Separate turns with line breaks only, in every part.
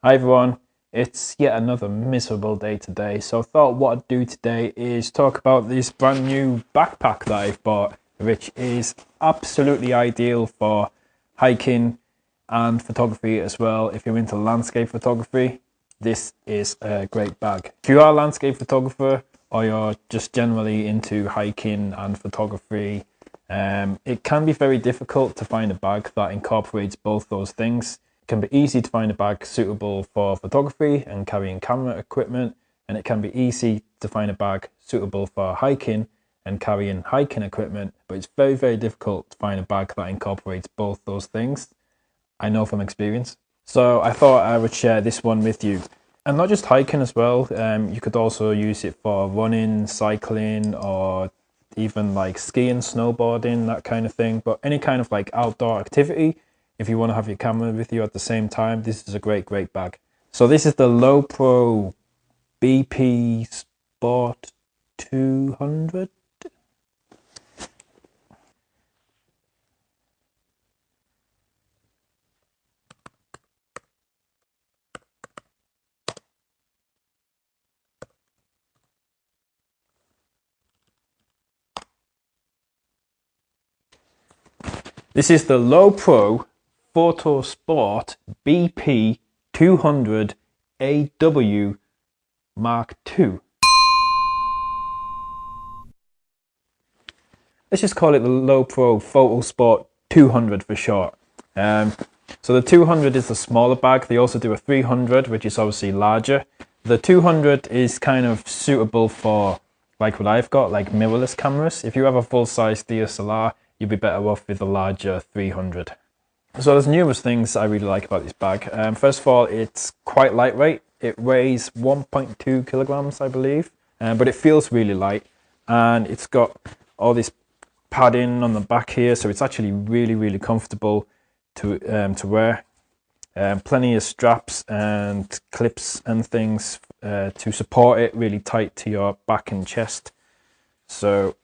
Hi everyone, it's yet another miserable day today, so I thought what I'd do today is talk about this brand new backpack that I've bought, which is absolutely ideal for hiking and photography as well. If you're into landscape photography, this is a great bag. If you are a landscape photographer or you're just generally into hiking and photography, it can be very difficult to find a bag that incorporates both those things. It can be easy to find a bag suitable for photography and carrying camera equipment, and it can be easy to find a bag suitable for hiking and carrying hiking equipment, but it's very, very difficult to find a bag that incorporates both those things. I know from experience. So I thought I would share this one with you. And not just hiking as well, you could also use it for running, cycling, or even like skiing, snowboarding, that kind of thing. But any kind of like outdoor activity, if you want to have your camera with you at the same time, this is a great bag. So this is the Lowepro BP Sport 200. This is the Lowepro Photo Sport BP 200 AW Mark II. Let's just call it the Lowepro Photo Sport 200 for short. So the 200 is the smaller bag. They also do a 300, which is obviously larger. The 200 is kind of suitable for like what I've got, like mirrorless cameras. If you have a full-size DSLR, you'd be better off with a larger 300. So there's numerous things I really like about this bag. First of all, it's quite lightweight. It weighs 1.2 kilograms, I believe, but it feels really light, and it's got all this padding on the back here, so it's actually really comfortable to wear. Plenty of straps and clips and things to support it really tight to your back and chest. So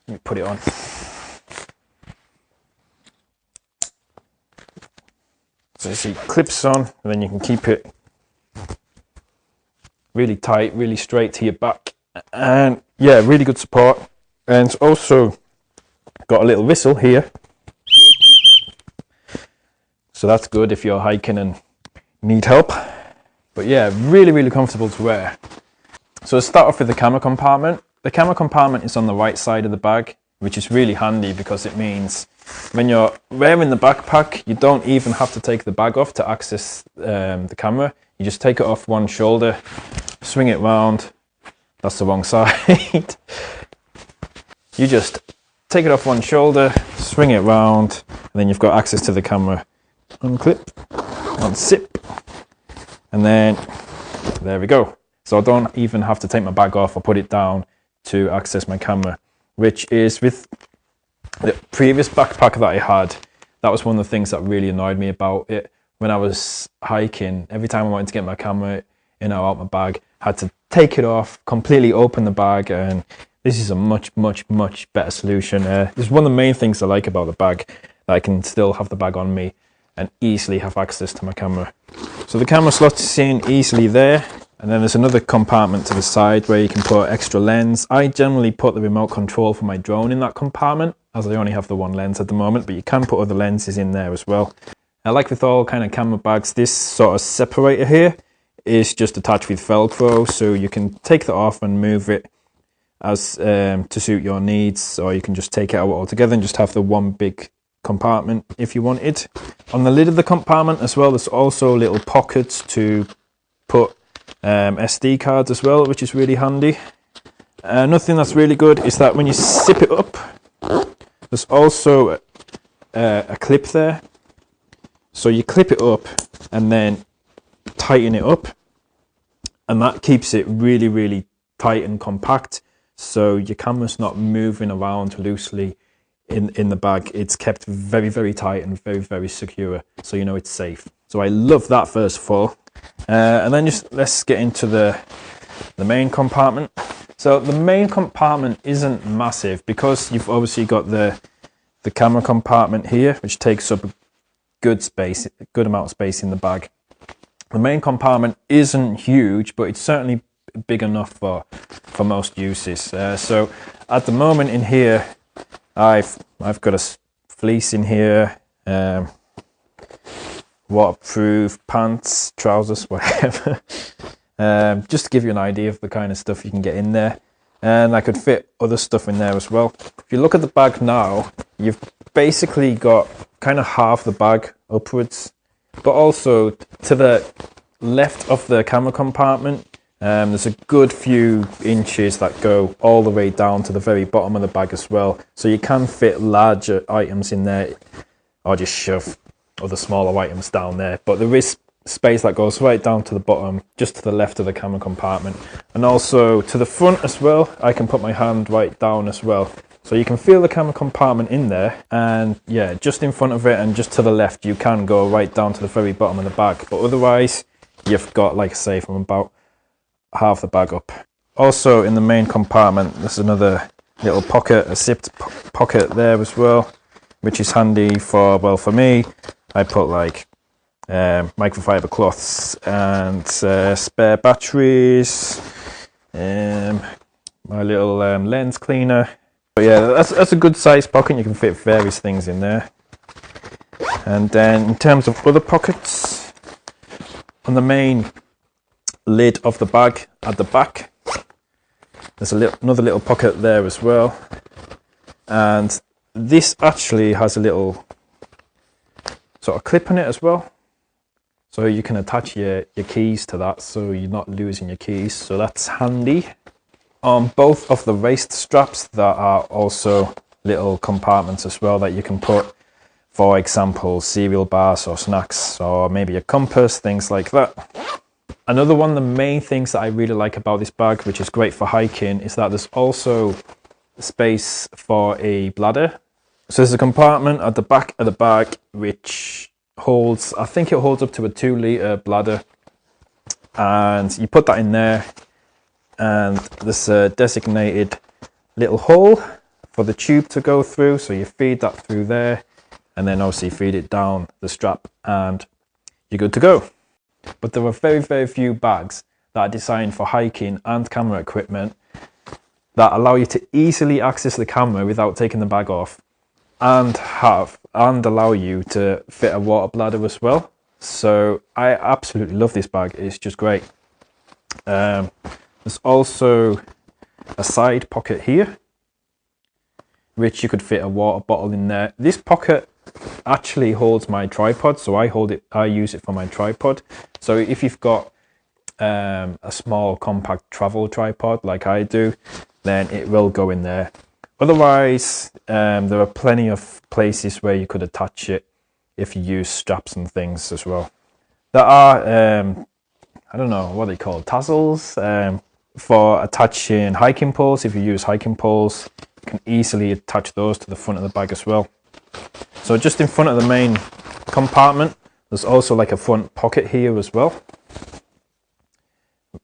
let me put it on. So you see, clips on, and then you can keep it really tight, really straight to your back, and yeah, really good support. And it's also got a little whistle here, so that's good if you're hiking and need help. But yeah, really comfortable to wear. So let's start off with the camera compartment. The camera compartment is on the right side of the bag, which is really handy because it means when you're wearing the backpack, you don't even have to take the bag off to access the camera. You just take it off one shoulder, swing it round. That's the wrong side. You just take it off one shoulder, swing it round, and then you've got access to the camera. Unclip, unzip, and then there we go. So I don't even have to take my bag off or put it down to access my camera, which is with the previous backpack that I had. That was one of the things that really annoyed me about it. When I was hiking, every time I wanted to get my camera in or out my bag, I had to take it off, completely open the bag, and this is a much better solution. It's one of the main things I like about the bag, that I can still have the bag on me and easily have access to my camera. So the camera slot is in easily there. And then there's another compartment to the side where you can put extra lens. I generally put the remote control for my drone in that compartment, as I only have the one lens at the moment, but you can put other lenses in there as well. I like with all kind of camera bags, this sort of separator here is just attached with Velcro, so you can take that off and move it as to suit your needs, or you can just take it out altogether and just have the one big compartment if you wanted. On the lid of the compartment as well, there's also little pockets to put SD cards as well, which is really handy. Another thing that's really good is that when you zip it up, there's also a clip there. So you clip it up and then tighten it up, and that keeps it really tight and compact, so your camera's not moving around loosely in the bag. It's kept very tight and very secure, so you know it's safe. So I love that, first of all. And then just let's get into the main compartment. So the main compartment isn't massive because you've obviously got the camera compartment here, which takes up a good amount of space in the bag. The main compartment isn't huge, but it's certainly big enough for most uses. So at the moment in here, I've got a fleece in here, waterproof pants, trousers, whatever. Just to give you an idea of the kind of stuff you can get in there. And I could fit other stuff in there as well. If you look at the bag now, you've basically got kind of half the bag upwards, but also to the left of the camera compartment, there's a good few inches that go all the way down to the very bottom of the bag as well. So you can fit larger items in there, or just shove other smaller items down there. But there is space that goes right down to the bottom, just to the left of the camera compartment. And also to the front as well, I can put my hand right down as well. So you can feel the camera compartment in there, and yeah, just in front of it and just to the left, you can go right down to the very bottom of the bag. But otherwise, you've got, like I say, from about half the bag up. Also in the main compartment, there's another little pocket, a zipped pocket there as well, which is handy for, well, for me, I put like microfiber cloths and spare batteries, my little lens cleaner. But yeah, that's a good size pocket. You can fit various things in there. And then in terms of other pockets, on the main lid of the bag at the back, there's another little pocket there as well. And this actually has a little sort of clip on it as well. So you can attach your keys to that, so you're not losing your keys. So that's handy. On both of the waist straps, there are also little compartments as well that you can put, for example, cereal bars or snacks, or maybe a compass, things like that. Another one of the main things that I really like about this bag, which is great for hiking, is that there's also space for a bladder. So there's a compartment at the back of the bag which holds, I think it holds up to a 2-litre bladder, and you put that in there, and there's a designated little hole for the tube to go through, so you feed that through there, and then obviously feed it down the strap, and you're good to go. But there are very, very few bags that are designed for hiking and camera equipment that allow you to easily access the camera without taking the bag off, and allow you to fit a water bladder as well. So I absolutely love this bag. It's just great. There's also a side pocket here, which you could fit a water bottle in there. This pocket actually holds my tripod, so I use it for my tripod. So if you've got a small compact travel tripod like I do, then it will go in there. Otherwise, there are plenty of places where you could attach it if you use straps and things as well. There are, I don't know what they call, tassels for attaching hiking poles. If you use hiking poles, you can easily attach those to the front of the bag as well. So just in front of the main compartment, there's also like a front pocket here as well,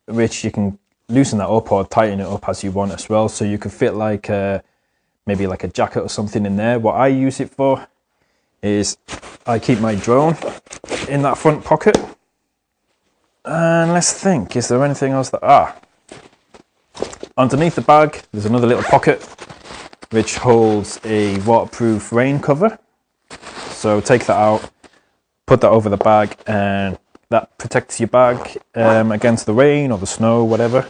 which you can loosen that up or tighten it up as you want as well. So you could fit like maybe like a jacket or something in there. What I use it for is I keep my drone in that front pocket. And let's think, is there anything else that, underneath the bag, there's another little pocket which holds a waterproof rain cover. So take that out, put that over the bag, and that protects your bag against the rain or the snow, whatever.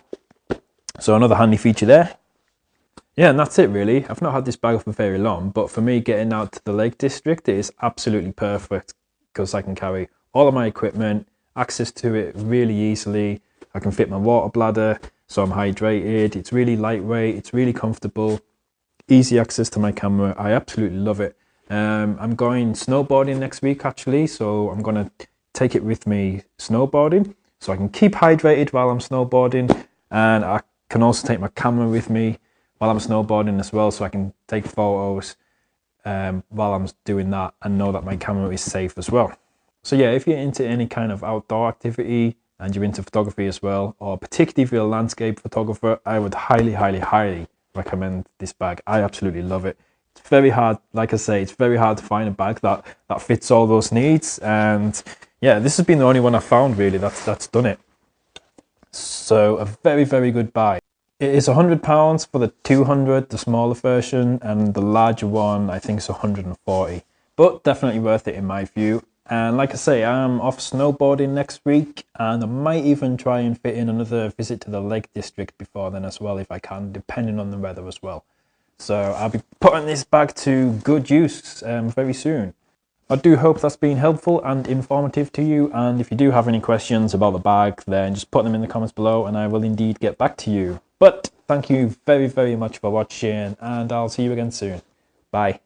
So another handy feature there. Yeah, and that's it really. I've not had this bag for very long, but for me getting out to the Lake District, it is absolutely perfect because I can carry all of my equipment, access to it really easily. I can fit my water bladder, so I'm hydrated. It's really lightweight, it's really comfortable, easy access to my camera. I absolutely love it. I'm going snowboarding next week actually, so I'm going to take it with me snowboarding so I can keep hydrated while I'm snowboarding, and I can also take my camera with me while I'm snowboarding as well, so I can take photos while I'm doing that and know that my camera is safe as well. So yeah, if you're into any kind of outdoor activity and you're into photography as well, or particularly if you're a landscape photographer, I would highly recommend this bag. I absolutely love it. It's very hard, like I say, it's very hard to find a bag that fits all those needs, and yeah, this has been the only one I found really that's done it. So a very, very good buy. It is £100 for the 200, the smaller version, and the larger one I think is 140. But definitely worth it in my view. And like I say, I'm off snowboarding next week, and I might even try and fit in another visit to the Lake District before then as well, if I can, depending on the weather as well. So I'll be putting this bag to good use very soon. I do hope that's been helpful and informative to you, and if you do have any questions about the bag, then just put them in the comments below and I will indeed get back to you. But thank you very, very much for watching, and I'll see you again soon. Bye.